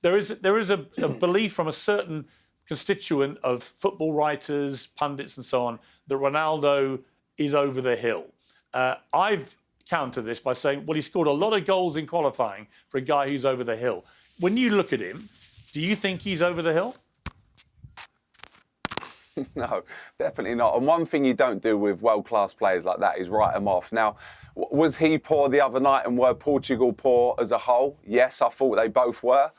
There is a belief from a certain constituent of football writers, pundits, and so on that Ronaldo is over the hill. I've countered this by saying, well, he scored a lot of goals in qualifying for a guy who's over the hill. When you look at him, do you think he's over the hill? No, definitely not. And one thing you don't do with world-class players like that is write them off. Now, was he poor the other night and were Portugal poor as a whole? Yes, I thought they both were.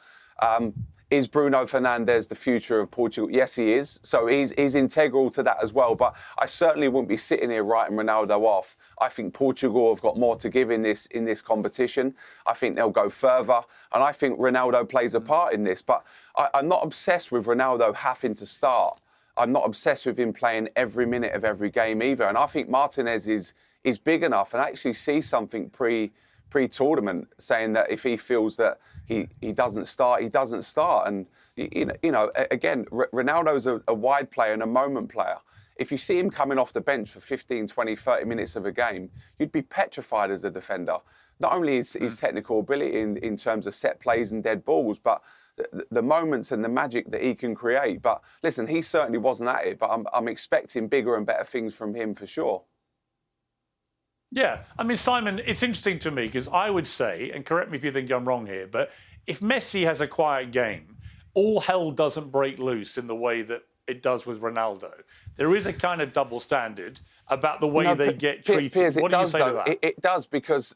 Is Bruno Fernandes the future of Portugal? Yes, he is. So he's integral to that as well. But I certainly wouldn't be sitting here writing Ronaldo off. I think Portugal have got more to give in this competition. I think they'll go further. And I think Ronaldo plays a part in this. But I'm not obsessed with Ronaldo having to start. I'm not obsessed with him playing every minute of every game either. And I think Martinez is big enough and actually see something pre-tournament, saying that if he feels that he doesn't start, he doesn't start. And, again, Ronaldo's a wide player and a moment player. If you see him coming off the bench for 15, 20, 30 minutes of a game, you'd be petrified as a defender. Not only his technical ability in terms of set plays and dead balls, but the moments and the magic that he can create. But listen, he certainly wasn't at it, but I'm expecting bigger and better things from him for sure. Yeah, I mean, Simon, it's interesting to me because I would say, and correct me if you think I'm wrong here, but if Messi has a quiet game, all hell doesn't break loose in the way that it does with Ronaldo. There is a kind of double standard about the way they get treated. Piers, what do you say to that? It does, because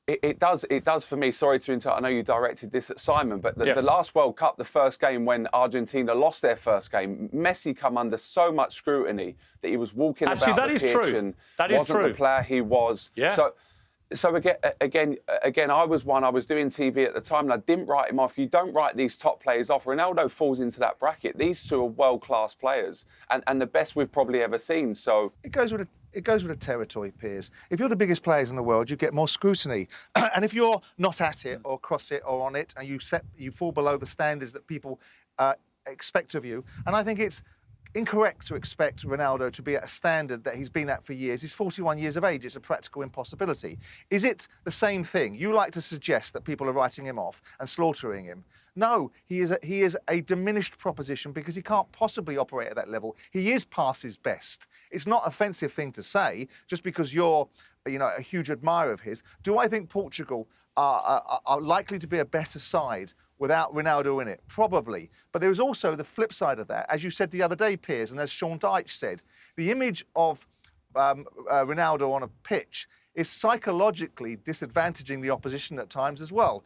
it does for me. Sorry to interrupt. I know you directed this at Simon, but the last World Cup, the first game when Argentina lost their first game, Messi come under so much scrutiny that he was walking about the pitch and wasn't the player he was. Yeah. So again, I was doing TV at the time and I didn't write him off. You don't write these top players off. Ronaldo falls into that bracket. These two are world-class players and the best we've probably ever seen. So it goes with a territory, Piers. If you're the biggest players in the world, you get more scrutiny. And if you're not at it or across it or on it and you fall below the standards that people expect of you, and I think it's incorrect to expect Ronaldo to be at a standard that he's been at for years. He's 41 years of age. It's a practical impossibility. Is it the same thing? You like to suggest that people are writing him off and slaughtering him. No, he is a diminished proposition because he can't possibly operate at that level. He is past his best. It's not an offensive thing to say just because you're, a huge admirer of his. Do I think Portugal are likely to be a better side without Ronaldo in it? Probably. But there is also the flip side of that. As you said the other day, Piers, and as Sean Dyche said, the image of Ronaldo on a pitch is psychologically disadvantaging the opposition at times as well.